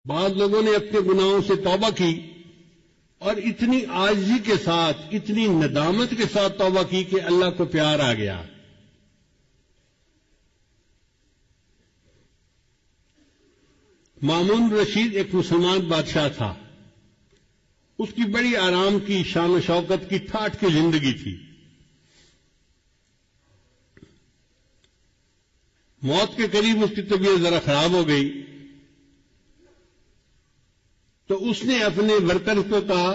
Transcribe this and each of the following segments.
بعض لوگوں نے اپنے گناہوں سے توبہ کی اور اتنی عاجزی کے ساتھ، اتنی ندامت کے ساتھ توبہ کی کہ اللہ کو پیار آ گیا۔ مامون رشید ایک مسلمان بادشاہ تھا، اس کی بڑی آرام کی، شان و شوکت کی، ٹھاٹھ کی زندگی تھی۔ موت کے قریب اس کی طبیعت ذرا خراب ہو گئی تو اس نے اپنے ورکر کو کہا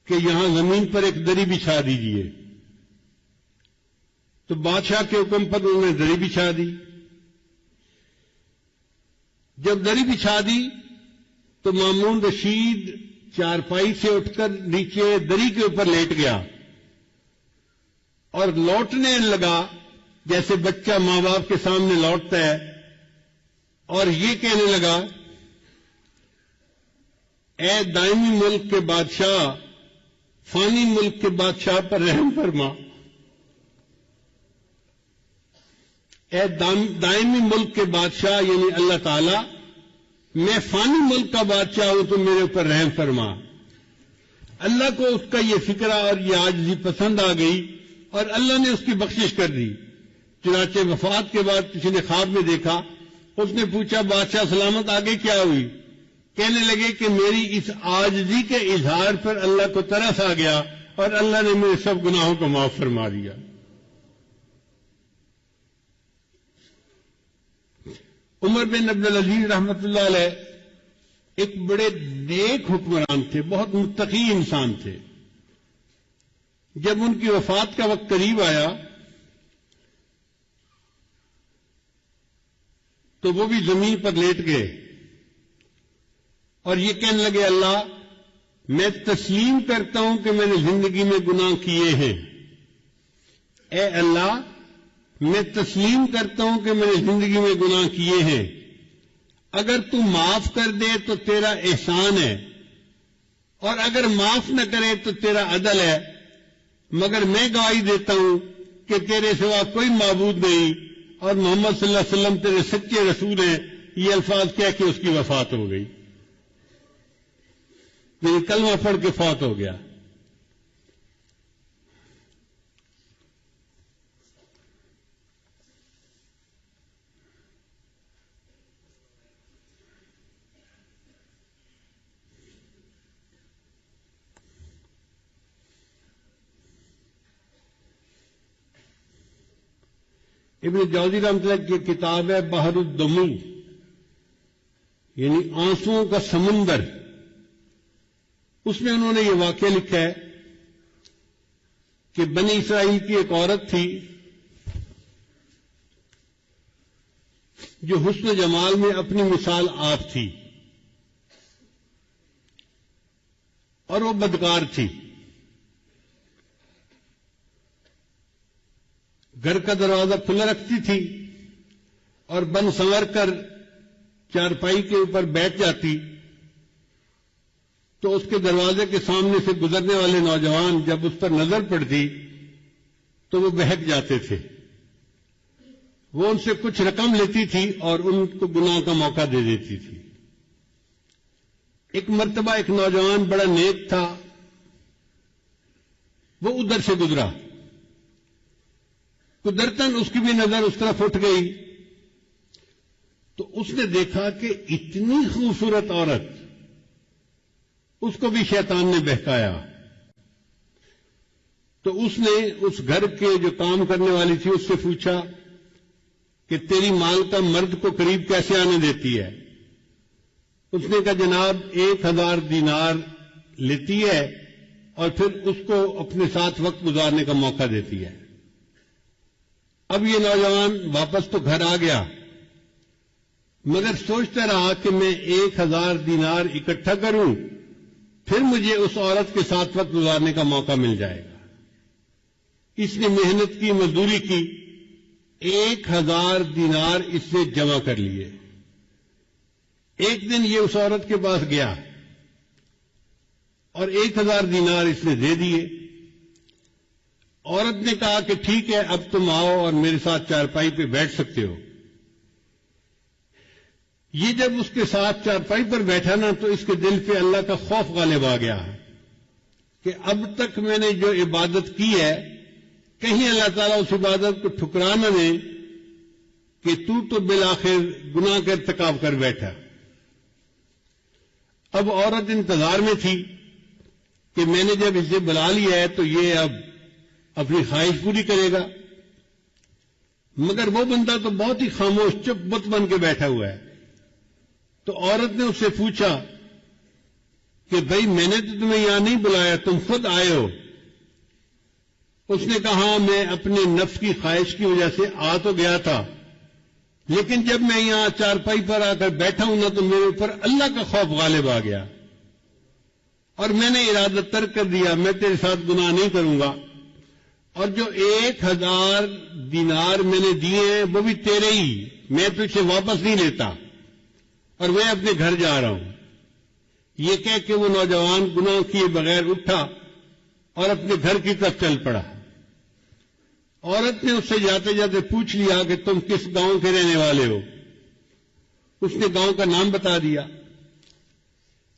کہ یہاں زمین پر ایک دری بچھا دیجئے، تو بادشاہ کے حکم پر انہوں نے دری بچھا دی۔ جب دری بچھا دی تو مامون رشید چارپائی سے اٹھ کر نیچے دری کے اوپر لیٹ گیا اور لوٹنے لگا جیسے بچہ ماں باپ کے سامنے لوٹتا ہے، اور یہ کہنے لگا، اے دائمی ملک کے بادشاہ، فانی ملک کے بادشاہ پر رحم فرما۔ اے دائمی ملک کے بادشاہ یعنی اللہ تعالی، میں فانی ملک کا بادشاہ ہوں، تو میرے اوپر رحم فرما۔ اللہ کو اس کا یہ فکرہ اور یہ عاجزی پسند آ گئی اور اللہ نے اس کی بخشش کر دی۔ چنانچہ وفات کے بعد کسی نے خواب میں دیکھا، اس نے پوچھا، بادشاہ سلامت، آگے کیا ہوئی؟ کہنے لگے کہ میری اس عاجزی کے اظہار پر اللہ کو ترس آ گیا اور اللہ نے میرے سب گناہوں کو معاف فرما دیا۔ عمر بن عبدالعزیز رحمۃ اللہ علیہ ایک بڑے نیک حکمران تھے، بہت متقی انسان تھے۔ جب ان کی وفات کا وقت قریب آیا تو وہ بھی زمین پر لیٹ گئے اور یہ کہنے لگے، اللہ، میں تسلیم کرتا ہوں کہ میں نے زندگی میں گناہ کیے ہیں۔ اے اللہ، میں تسلیم کرتا ہوں کہ میں نے زندگی میں گناہ کیے ہیں، اگر تو معاف کر دے تو تیرا احسان ہے، اور اگر معاف نہ کرے تو تیرا عدل ہے، مگر میں گواہی دیتا ہوں کہ تیرے سوا کوئی معبود نہیں اور محمد صلی اللہ علیہ وسلم تیرے سچے رسول ہیں۔ یہ الفاظ کہہ کے اس کی وفات ہو گئی، یعنی کلمہ پڑھ کے فوت ہو گیا۔ ابن جوزی رحمۃ اللہ کی کتاب ہے بحر الدموع، یعنی آنسوؤں کا سمندر، اس میں انہوں نے یہ واقعہ لکھا ہے کہ بنی اسرائیل کی ایک عورت تھی جو حسن و جمال میں اپنی مثال آپ تھی، اور وہ بدکار تھی۔ گھر کا دروازہ کھلا رکھتی تھی اور بن سنور کر چارپائی کے اوپر بیٹھ جاتی تو اس کے دروازے کے سامنے سے گزرنے والے نوجوان جب اس پر نظر پڑتی تو وہ بہک جاتے تھے۔ وہ ان سے کچھ رقم لیتی تھی اور ان کو گناہ کا موقع دے دیتی تھی۔ ایک مرتبہ ایک نوجوان بڑا نیک تھا، وہ ادھر سے گزرا، قدرتاً اس کی بھی نظر اس طرف اٹھ گئی تو اس نے دیکھا کہ اتنی خوبصورت عورت، اس کو بھی شیطان نے بہکایا۔ تو اس نے اس گھر کے جو کام کرنے والی تھی اس سے پوچھا کہ تیری مال کا مرد کو قریب کیسے آنے دیتی ہے؟ اس نے کہا، جناب 1000 دینار لیتی ہے اور پھر اس کو اپنے ساتھ وقت گزارنے کا موقع دیتی ہے۔ اب یہ نوجوان واپس تو گھر آ گیا، مگر سوچتا رہا کہ میں 1000 دینار اکٹھا کروں، پھر مجھے اس عورت کے ساتھ وقت گزارنے کا موقع مل جائے گا۔ اس نے محنت کی، مزدوری کی، 1000 دینار اس سے جمع کر لیے۔ ایک دن یہ اس عورت کے پاس گیا اور 1000 دینار اس نے دے دیے۔ عورت نے کہا کہ ٹھیک ہے، اب تم آؤ اور میرے ساتھ چارپائی پہ بیٹھ سکتے ہو۔ یہ جب اس کے ساتھ چارپائی پر بیٹھا نا تو اس کے دل پہ اللہ کا خوف غالب آ گیا کہ اب تک میں نے جو عبادت کی ہے کہیں اللہ تعالیٰ اس عبادت کو ٹھکرا نہ دے کہ تو بالآخر گناہ کا ارتکاب کر بیٹھا۔ اب عورت انتظار میں تھی کہ میں نے جب اسے بلا لیا ہے تو یہ اب اپنی خواہش پوری کرے گا، مگر وہ بندہ تو بہت ہی خاموش چپ بت بن کے بیٹھا ہوا ہے۔ تو عورت نے اس سے پوچھا کہ بھائی میں نے تو تمہیں یہاں نہیں بلایا، تم خود آئے ہو۔ اس نے کہا میں اپنے نفس کی خواہش کی وجہ سے آ تو گیا تھا، لیکن جب میں یہاں چارپائی پر آ کر بیٹھا ہوں نا تو میرے اوپر اللہ کا خوف غالب آ گیا اور میں نے ارادہ ترک کر دیا، میں تیرے ساتھ گناہ نہیں کروں گا، اور جو 1000 دینار میں نے دیے ہیں وہ بھی تیرے ہی، میں تجھ سے واپس نہیں لیتا، اور میں اپنے گھر جا رہا ہوں۔ یہ کہہ کے وہ نوجوان گناہ کیے بغیر اٹھا اور اپنے گھر کی طرف چل پڑا۔ عورت نے اس سے جاتے جاتے پوچھ لیا کہ تم کس گاؤں کے رہنے والے ہو؟ اس نے گاؤں کا نام بتا دیا۔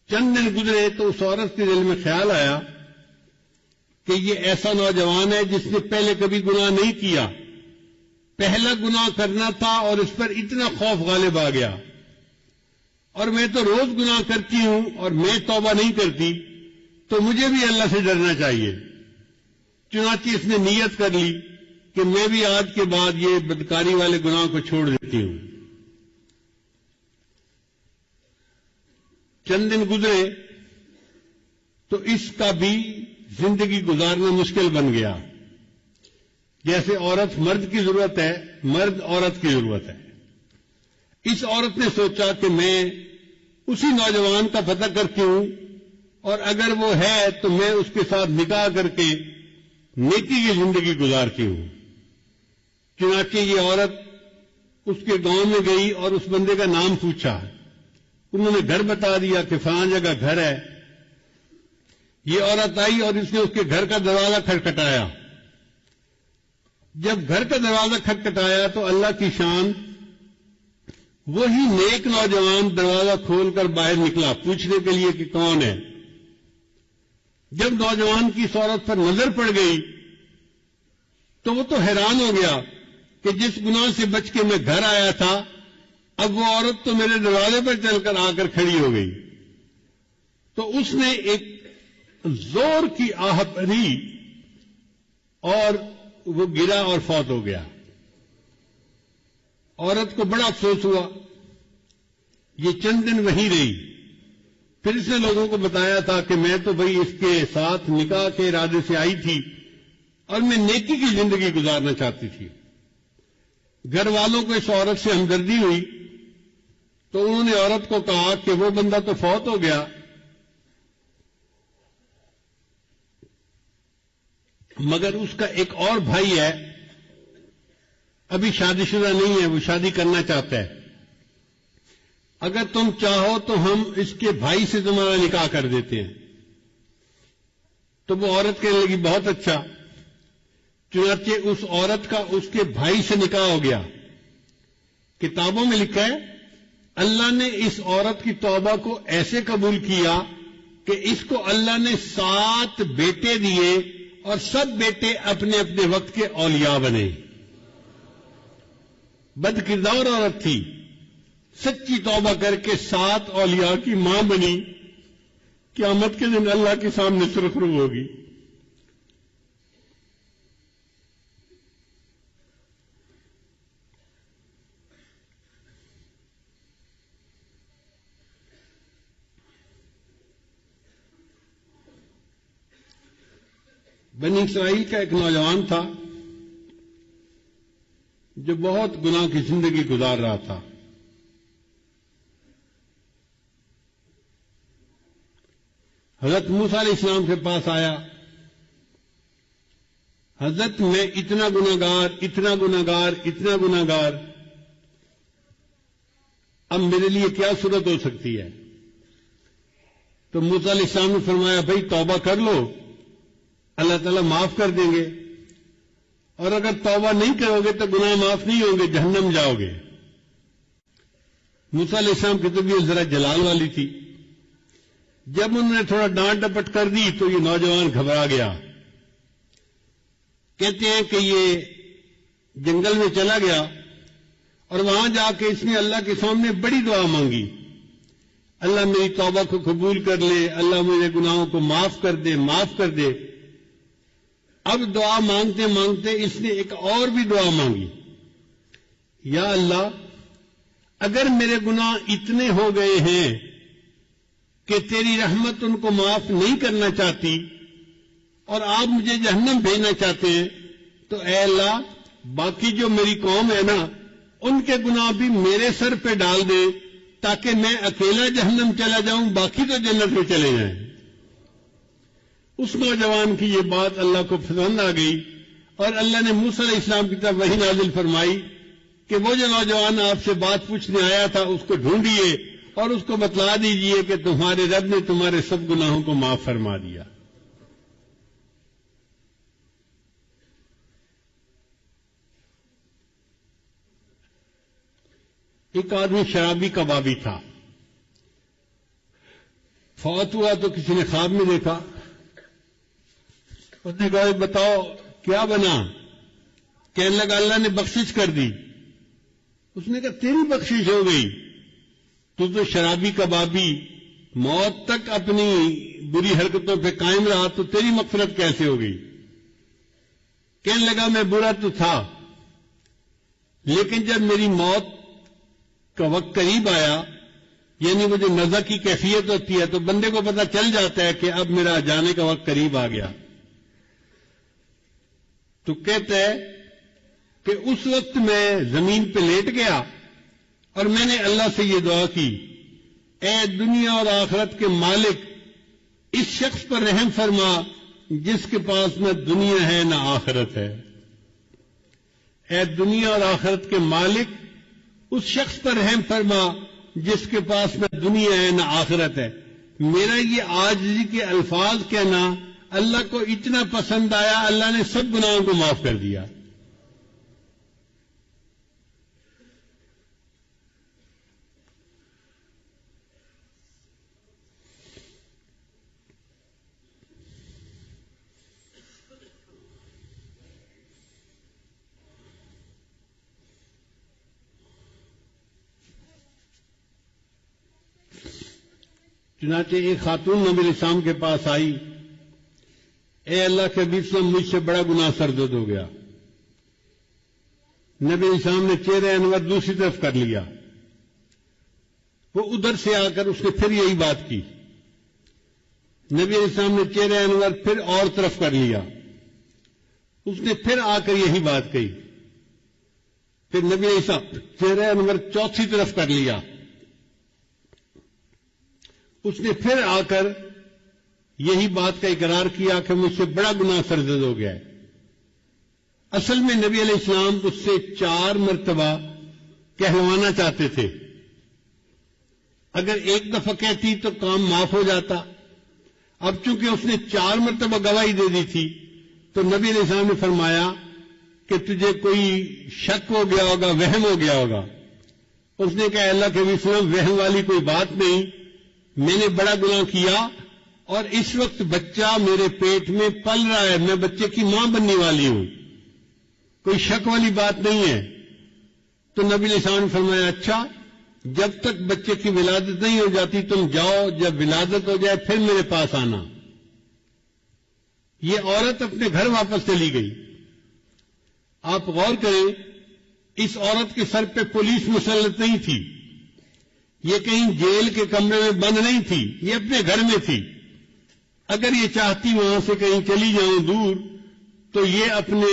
چند دن گزرے تو اس عورت کے دل میں خیال آیا کہ یہ ایسا نوجوان ہے جس نے پہلے کبھی گناہ نہیں کیا، پہلا گناہ کرنا تھا اور اس پر اتنا خوف غالب آ گیا، اور میں تو روز گناہ کرتی ہوں اور میں توبہ نہیں کرتی، تو مجھے بھی اللہ سے ڈرنا چاہیے۔ چنانچہ اس نے نیت کر لی کہ میں بھی آج کے بعد یہ بدکاری والے گناہ کو چھوڑ دیتی ہوں۔ چند دن گزرے تو اس کا بھی زندگی گزارنا مشکل بن گیا۔ جیسے عورت مرد کی ضرورت ہے، مرد عورت کی ضرورت ہے۔ اس عورت نے سوچا کہ میں اسی نوجوان کا پتہ کرتی ہوں، اور اگر وہ ہے تو میں اس کے ساتھ نکاح کر کے نیکی کی زندگی گزارتی ہوں۔ چنانچہ یہ عورت اس کے گاؤں میں گئی اور اس بندے کا نام پوچھا۔ انہوں نے گھر بتا دیا کہ فلاں جگہ گھر ہے۔ یہ عورت آئی اور اس نے اس کے گھر کا دروازہ کھٹکھٹایا۔ جب گھر کا دروازہ کھٹکھٹایا تو اللہ کی شان، وہی نیک نوجوان دروازہ کھول کر باہر نکلا پوچھنے کے لیے کہ کون ہے۔ جب نوجوان کی اس عورت پر نظر پڑ گئی تو وہ تو حیران ہو گیا کہ جس گناہ سے بچ کے میں گھر آیا تھا اب وہ عورت تو میرے دروازے پر چل کر آ کر کھڑی ہو گئی۔ تو اس نے ایک زور کی آہ بھری اور وہ گرا اور فوت ہو گیا۔ عورت کو بڑا افسوس ہوا۔ یہ چند دن وہیں رہی، پھر اس نے لوگوں کو بتایا تھا کہ میں تو بھئی اس کے ساتھ نکاح کے ارادے سے آئی تھی اور میں نیکی کی زندگی گزارنا چاہتی تھی۔ گھر والوں کو اس عورت سے ہمدردی ہوئی تو انہوں نے عورت کو کہا کہ وہ بندہ تو فوت ہو گیا، مگر اس کا ایک اور بھائی ہے، ابھی شادی شدہ نہیں ہے، وہ شادی کرنا چاہتا ہے، اگر تم چاہو تو ہم اس کے بھائی سے تمہارا نکاح کر دیتے ہیں۔ تو وہ عورت کہنے لگی بہت اچھا۔ چنانچہ اس عورت کا اس کے بھائی سے نکاح ہو گیا۔ کتابوں میں لکھا ہے اللہ نے اس عورت کی توبہ کو ایسے قبول کیا کہ اس کو اللہ نے 7 بیٹے دیے اور سب بیٹے اپنے اپنے وقت کے اولیاء بنے۔ بد کردار عورت تھی، سچی توبہ کر کے 7 اولیاء کی ماں بنی، قیامت کے دن اللہ کے سامنے سرخ رو ہوگی۔ بنی اسرائیل کا ایک نوجوان تھا جو بہت گناہ کی زندگی گزار رہا تھا۔ حضرت موسیٰ علیہ السلام کے پاس آیا، حضرت میں اتنا گناہگار، اتنا گناہگار، اتنا گناہگار، اب میرے لیے کیا صورت ہو سکتی ہے؟ تو موسیٰ علیہ السلام نے فرمایا بھائی توبہ کر لو، اللہ تعالیٰ معاف کر دیں گے، اور اگر توبہ نہیں کرو گے تو گناہ معاف نہیں ہوں گے، جہنم جاؤ گے۔ موسیٰ علیہ السلام کی طبیعت ذرا جلال والی تھی. جب انہوں نے تھوڑا ڈانٹ ڈپٹ کر دی تو یہ نوجوان گھبرا گیا. کہتے ہیں کہ یہ جنگل میں چلا گیا اور وہاں جا کے اس نے اللہ کے سامنے بڑی دعا مانگی. اللہ میری توبہ کو قبول کر لے، اللہ میرے گناہوں کو معاف کر دے، معاف کر دے. اب دعا مانگتے مانگتے اس نے ایک اور بھی دعا مانگی. یا اللہ، اگر میرے گناہ اتنے ہو گئے ہیں کہ تیری رحمت ان کو معاف نہیں کرنا چاہتی اور آپ مجھے جہنم بھیجنا چاہتے ہیں، تو اے اللہ باقی جو میری قوم ہے نا ان کے گناہ بھی میرے سر پہ ڈال دے تاکہ میں اکیلا جہنم چلا جاؤں، باقی تو جنت میں چلے جائیں. اس نوجوان کی یہ بات اللہ کو پسند آ گئی اور اللہ نے موسیٰ علیہ السلام کی طرف وحی نازل فرمائی کہ وہ جو نوجوان آپ سے بات پوچھنے آیا تھا اس کو ڈھونڈیے اور اس کو بتلا دیجئے کہ تمہارے رب نے تمہارے سب گناہوں کو معاف فرما دیا. ایک آدمی شرابی کبابی تھا، فوت ہوا تو کسی نے خواب میں دیکھا. اس نے کہا بتاؤ کیا بنا؟ کہنے لگا اللہ نے بخشش کر دی. اس نے کہا تیری بخشش ہو گئی؟ تو شرابی کبابی موت تک اپنی بری حرکتوں پہ قائم رہا، تو تیری مغفرت کیسے ہو گئی؟ کہنے لگا میں برا تو تھا، لیکن جب میری موت کا وقت قریب آیا، یعنی وہ جو نزع کی کیفیت ہوتی ہے تو بندے کو پتہ چل جاتا ہے کہ اب میرا جانے کا وقت قریب آ گیا. تو کہتا ہے کہ اس وقت میں زمین پہ لیٹ گیا اور میں نے اللہ سے یہ دعا کی، اے دنیا اور آخرت کے مالک، اس شخص پر رحم فرما جس کے پاس نہ دنیا ہے نہ آخرت ہے. اے دنیا اور آخرت کے مالک، اس شخص پر رحم فرما جس کے پاس نہ دنیا ہے نہ آخرت ہے. میرا یہ عاجزی کے الفاظ کہنا اللہ کو اتنا پسند آیا، اللہ نے سب گناہوں کو معاف کر دیا. چنانچہ ایک خاتون نبی علیہ السلام کے پاس آئی، اے اللہ کے حبیب صلی اللہ علیہ وسلم، مجھ سے بڑا گناہ سرزد ہو گیا. نبی علیہ السلام نے چہرہ انور دوسری طرف کر لیا. وہ ادھر سے آ کر اس نے پھر یہی بات کی. نبی علیہ السلام نے چہرہ انور پھر اور طرف کر لیا. اس نے پھر آ کر یہی بات کہی. پھر نبی علیہ السلام چہرہ انور چوتھی طرف کر لیا. اس نے پھر آ کر یہی بات کا اقرار کیا کہ مجھ سے بڑا گناہ سرزد ہو گیا ہے. اصل میں نبی علیہ السلام اس سے 4 مرتبہ کہلوانا چاہتے تھے. اگر ایک دفعہ کہتی تو کام معاف ہو جاتا. اب چونکہ اس نے 4 مرتبہ گواہی دے دی تھی تو نبی علیہ السلام نے فرمایا کہ تجھے کوئی شک ہو گیا ہوگا، وہم ہو گیا ہوگا. اس نے کہا اللہ کے نبی صلی اللہ علیہ وسلم، وہم والی کوئی بات نہیں، میں نے بڑا گناہ کیا اور اس وقت بچہ میرے پیٹ میں پل رہا ہے، میں بچے کی ماں بننے والی ہوں، کوئی شک والی بات نہیں ہے. تو نبی علیہ السلام نے فرمایا اچھا، جب تک بچے کی ولادت نہیں ہو جاتی تم جاؤ، جب ولادت ہو جائے پھر میرے پاس آنا. یہ عورت اپنے گھر واپس چلی گئی. آپ غور کریں، اس عورت کے سر پہ پولیس مسلط نہیں تھی، یہ کہیں جیل کے کمرے میں بند نہیں تھی، یہ اپنے گھر میں تھی. اگر یہ چاہتی وہاں سے کہیں چلی جاؤں دور تو یہ اپنے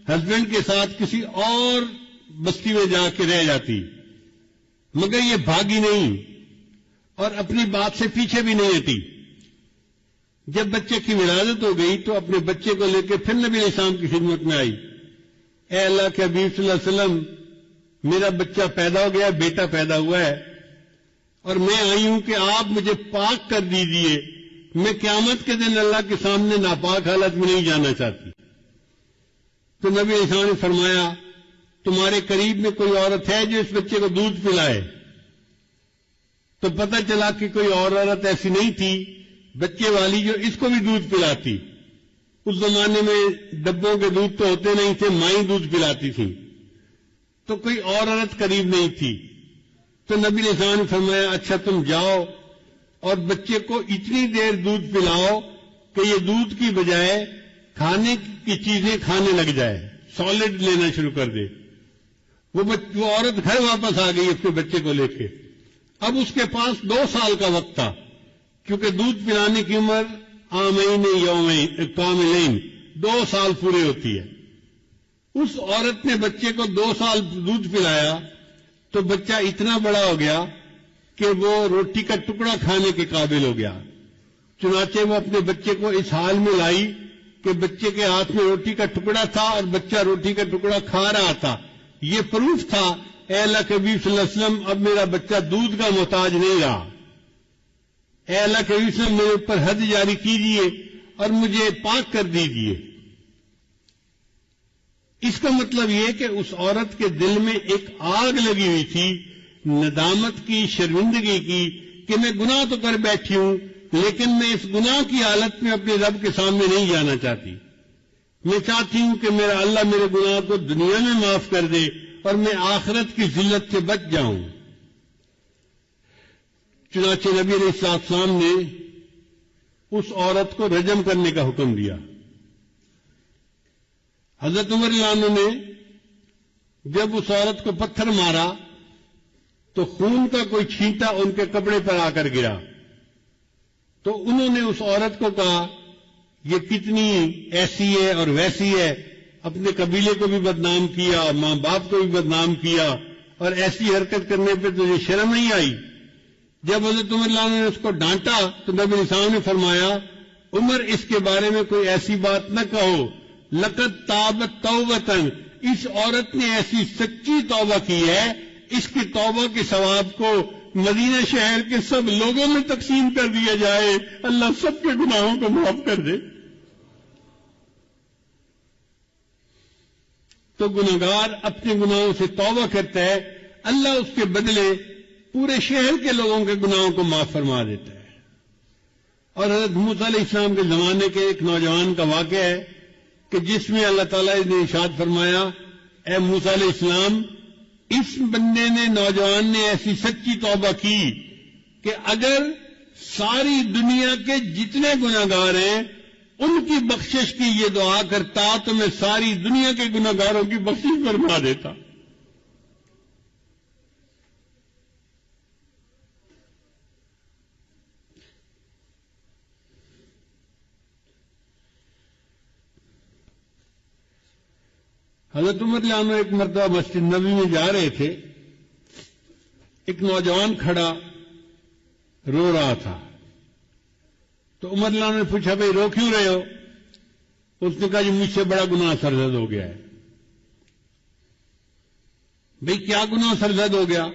ہسبینڈ کے ساتھ کسی اور بستی میں جا کے رہ جاتی، مگر یہ بھاگی نہیں اور اپنی بات سے پیچھے بھی نہیں ہٹی. جب بچے کی ولادت ہو گئی تو اپنے بچے کو لے کے پھر نبی علیہ السلام کی خدمت میں آئی. اے اللہ کے حبیب صلی اللہ علیہ وسلم، میرا بچہ پیدا ہو گیا، بیٹا پیدا ہوا ہے، اور میں آئی ہوں کہ آپ مجھے پاک کر دیجئے، میں قیامت کے دن اللہ کے سامنے ناپاک حالت میں نہیں جانا چاہتی. تو نبی علیہ السلام نے فرمایا تمہارے قریب میں کوئی عورت ہے جو اس بچے کو دودھ پلائے؟ تو پتہ چلا کہ کوئی اور عورت ایسی نہیں تھی بچے والی جو اس کو بھی دودھ پلاتی. اس زمانے میں ڈبوں کے دودھ تو ہوتے نہیں تھے، مائیں دودھ پلاتی تھیں، تو کوئی اور عورت قریب نہیں تھی. تو نبی علیہ السلام نے فرمایا اچھا تم جاؤ اور بچے کو اتنی دیر دودھ پلاؤ کہ یہ دودھ کی بجائے کھانے کی چیزیں کھانے لگ جائے، سالڈ لینا شروع کر دے. وہ عورت گھر واپس آ گئی اپنے بچے کو لے کے. اب اس کے پاس 2 سال کا وقت تھا، کیونکہ دودھ پلانے کی عمر عامین یومین کاملین 2 سال پورے ہوتی ہے. اس عورت نے بچے کو 2 سال دودھ پلایا تو بچہ اتنا بڑا ہو گیا کہ وہ روٹی کا ٹکڑا کھانے کے قابل ہو گیا. چنانچہ وہ اپنے بچے کو اس حال میں لائی کہ بچے کے ہاتھ میں روٹی کا ٹکڑا تھا اور بچہ روٹی کا ٹکڑا کھا رہا تھا. یہ پروف تھا اے اللہ کے نبی صلی اللہ علیہ وسلم اب میرا بچہ دودھ کا محتاج نہیں رہا. اے اللہ کے نبی صلی اللہ علیہ وسلم میرے اوپر حد جاری کیجیے اور مجھے پاک کر دیجیے. اس کا مطلب یہ کہ اس عورت کے دل میں ایک آگ لگی ہوئی تھی ندامت کی، شرمندگی کی، کہ میں گناہ تو کر بیٹھی ہوں لیکن میں اس گناہ کی حالت میں اپنے رب کے سامنے نہیں جانا چاہتی. میں چاہتی ہوں کہ میرا اللہ میرے گناہ کو دنیا میں معاف کر دے اور میں آخرت کی ذلت سے بچ جاؤں. چنانچہ نبی علیہ السلام نے اس عورت کو رجم کرنے کا حکم دیا. حضرت عمر رضی اللہ عنہ نے جب اس عورت کو پتھر مارا تو خون کا کوئی چھینٹا ان کے کپڑے پر آ کر گرا. تو انہوں نے اس عورت کو کہا یہ کتنی ایسی ہے اور ویسی ہے، اپنے قبیلے کو بھی بدنام کیا، ماں باپ کو بھی بدنام کیا، اور ایسی حرکت کرنے پہ تجھے شرم نہیں آئی. جب حضرت عمر رضی اللہ عنہ نے اس کو ڈانٹا تو نبی علیہ السلام نے فرمایا عمر اس کے بارے میں کوئی ایسی بات نہ کہو، لقد تابت توبتن، اس عورت نے ایسی سچی توبہ کی ہے، اس کی توبہ کے ثواب کو مدینہ شہر کے سب لوگوں میں تقسیم کر دیا جائے، اللہ سب کے گناہوں کو معاف کر دے. تو گناہگار اپنے گناہوں سے توبہ کرتا ہے، اللہ اس کے بدلے پورے شہر کے لوگوں کے گناہوں کو معاف فرما دیتا ہے. اور حضرت موسیٰ علیہ السلام کے زمانے کے ایک نوجوان کا واقعہ ہے کہ جس میں اللہ تعالیٰ نے ارشاد فرمایا اے موسیٰ علیہ السلام اس بندے نے، نوجوان نے ایسی سچی توبہ کی کہ اگر ساری دنیا کے جتنے گناہگار ہیں ان کی بخشش کی یہ دعا کرتا تو میں ساری دنیا کے گناہگاروں کی بخشش فرما دیتا. حضرت عمر رضی اللہ عنہ ایک مرتبہ مسجد نبوی میں جا رہے تھے، ایک نوجوان کھڑا رو رہا تھا. تو عمر رضی اللہ عنہ نے پوچھا بھائی رو کیوں رہے ہو؟ اس نے کہا جی مجھ سے بڑا گناہ سرزد ہو گیا ہے. بھئی کیا گناہ سرزد ہو گیا؟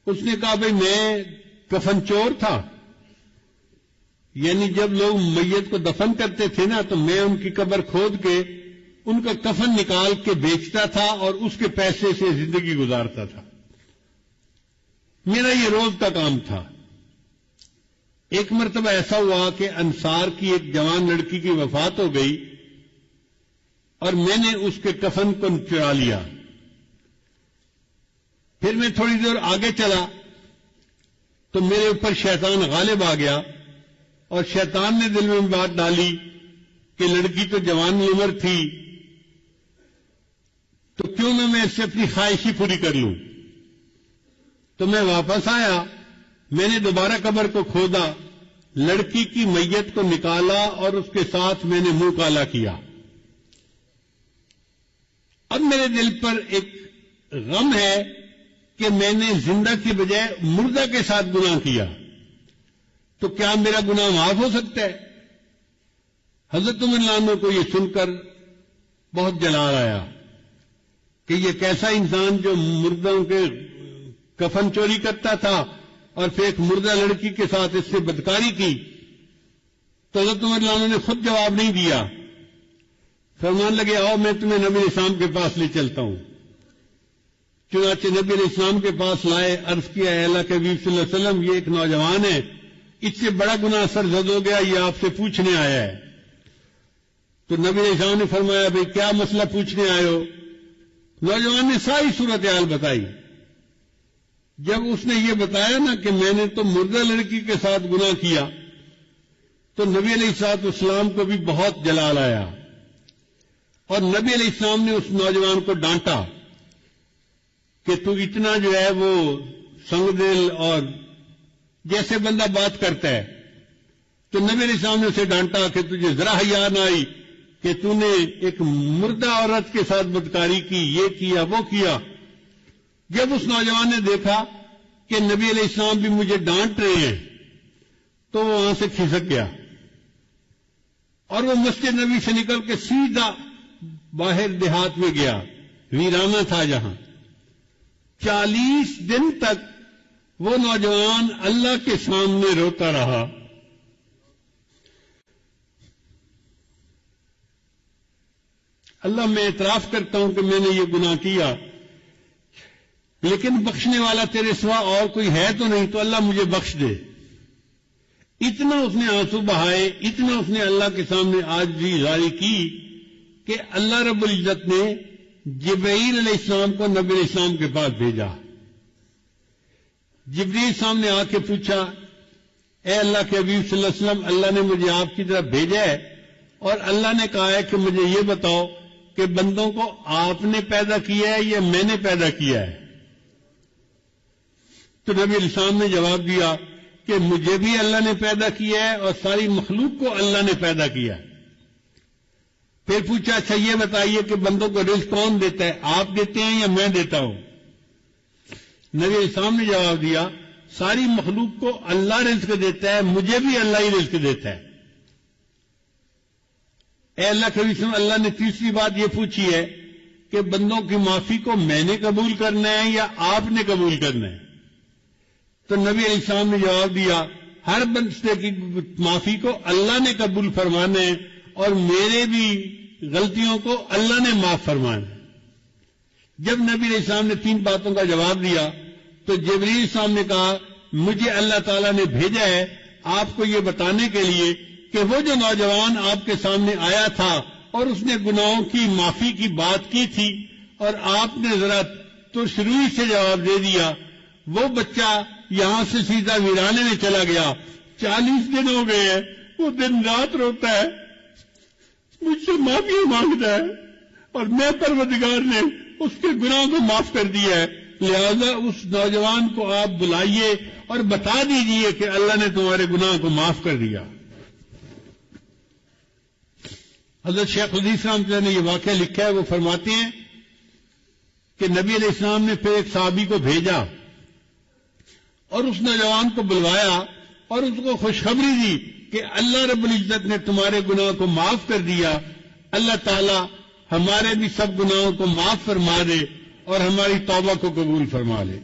اس نے کہا بھئی میں کفن چور تھا، یعنی جب لوگ میت کو دفن کرتے تھے نا تو میں ان کی قبر کھود کے ان کا کفن نکال کے بیچتا تھا اور اس کے پیسے سے زندگی گزارتا تھا. میرا یہ روز کا کام تھا. ایک مرتبہ ایسا ہوا کہ انصار کی ایک جوان لڑکی کی وفات ہو گئی اور میں نے اس کے کفن کو چرا لیا. پھر میں تھوڑی دیر آگے چلا تو میرے اوپر شیطان غالب آ گیا اور شیطان نے دل میں بات ڈالی کہ لڑکی تو جوان عمر تھی تو کیوں نہ میں اس سے اپنی خواہش ہی پوری کر لوں. تو میں واپس آیا، میں نے دوبارہ قبر کو کھودا، لڑکی کی میت کو نکالا اور اس کے ساتھ میں نے منہ کالا کیا. اب میرے دل پر ایک غم ہے کہ میں نے زندہ کی بجائے مردہ کے ساتھ گناہ کیا، تو کیا میرا گناہ معاف ہو سکتا ہے؟ حضرت عمر رضی اللہ عنہ کو یہ سن کر بہت جلال آیا کہ یہ کیسا انسان جو مردوں کے کفن چوری کرتا تھا اور پھر ایک مردہ لڑکی کے ساتھ اس سے بدکاری کی. تو حضرت عمر رضی اللہ عنہ نے خود جواب نہیں دیا، فرمان لگے آؤ میں تمہیں نبی اسلام کے پاس لے چلتا ہوں. چنانچہ نبی علیہ السلام کے پاس لائے، عرض کیا اے اللہ کے حبیب صلی اللہ علیہ وسلم، یہ ایک نوجوان ہے، اس سے بڑا گناہ سرزد ہو گیا، یہ آپ سے پوچھنے آیا ہے۔ تو نبی علیہ السلام نے فرمایا بھئی کیا مسئلہ پوچھنے آئے ہو؟ نوجوان نے ساری صورتحال بتائی۔ جب اس نے یہ بتایا نا کہ میں نے تو مردہ لڑکی کے ساتھ گناہ کیا، تو نبی علیہ السلام کو بھی بہت جلال آیا، اور نبی علیہ السلام نے اس نوجوان کو ڈانٹا کہ تو اتنا جو ہے وہ سنگ دل اور جیسے بندہ بات کرتا ہے۔ تو نبی علیہ السلام نے اسے ڈانٹا کہ تجھے ذرا حیا نہ آئی کہ تو نے ایک مردہ عورت کے ساتھ بدکاری کی، یہ کیا وہ کیا۔ جب اس نوجوان نے دیکھا کہ نبی علیہ السلام بھی مجھے ڈانٹ رہے ہیں تو وہ وہاں سے کھسک گیا، اور وہ مسجد نبی سے نکل کے سیدھا باہر دیہات میں گیا، ویرانہ تھا جہاں۔ 40 دن تک وہ نوجوان اللہ کے سامنے روتا رہا۔ اللہ میں اعتراف کرتا ہوں کہ میں نے یہ گناہ کیا، لیکن بخشنے والا تیرے سوا اور کوئی ہے تو نہیں، تو اللہ مجھے بخش دے۔ اتنا اس نے آنسو بہائے، اتنا اس نے اللہ کے سامنے عاجزی ظاہر کی کہ اللہ رب العزت نے جبرائیل علیہ السلام کو نبی علیہ السلام کے پاس بھیجا۔ جبرائیل السلام نے آ کے پوچھا اے اللہ کے حبیب صلی اللہ علیہ وسلم، اللہ نے مجھے آپ کی طرف بھیجا ہے، اور اللہ نے کہا ہے کہ مجھے یہ بتاؤ کہ بندوں کو آپ نے پیدا کیا ہے یا میں نے پیدا کیا ہے؟ تو نبی علیہ السلام نے جواب دیا کہ مجھے بھی اللہ نے پیدا کیا ہے اور ساری مخلوق کو اللہ نے پیدا کیا ہے۔ پھر پوچھا اچھا یہ بتائیے کہ بندوں کو رزق کون دیتا ہے، آپ دیتے ہیں یا میں دیتا ہوں؟ نبی علیہ السلام نے جواب دیا ساری مخلوق کو اللہ رزق دیتا ہے، مجھے بھی اللہ ہی رزق دیتا ہے۔ اے اللہ کے رسول، اللہ نے تیسری بات یہ پوچھی ہے کہ بندوں کی معافی کو میں نے قبول کرنا ہے یا آپ نے قبول کرنا ہے؟ تو نبی علیہ السلام نے جواب دیا ہر بندے کی معافی کو اللہ نے قبول فرمانا ہے، اور میرے بھی غلطیوں کو اللہ نے معاف فرمانا ہے۔ جب نبی علیہ السلام نے 3 باتوں کا جواب دیا تو جبرائیل السلام نے کہا مجھے اللہ تعالیٰ نے بھیجا ہے آپ کو یہ بتانے کے لیے کہ وہ جو نوجوان آپ کے سامنے آیا تھا اور اس نے گناہوں کی معافی کی بات کی تھی اور آپ نے ذرا تشریح سے جواب دے دیا، وہ بچہ یہاں سے سیدھا ویرانے میں چلا گیا۔ 40 دن ہو گئے ہیں، وہ دن رات روتا ہے، مجھ سے معافی مانگتا ہے، اور میں پروردگار نے اس کے گناہوں کو معاف کر دیا ہے۔ لہذا اس نوجوان کو آپ بلائیے اور بتا دیجئے کہ اللہ نے تمہارے گناہ کو معاف کر دیا۔ حضرت شیخ الحدیث رحمۃ اللہ نے یہ واقعہ لکھا ہے، وہ فرماتے ہیں کہ نبی علیہ السلام نے پھر ایک صحابی کو بھیجا اور اس نوجوان کو بلوایا اور اس کو خوشخبری دی کہ اللہ رب العزت نے تمہارے گناہوں کو معاف کر دیا، اللہ تعالی ہمارے بھی سب گناہوں کو معاف فرما دے اور ہماری توبہ کو قبول فرما لے۔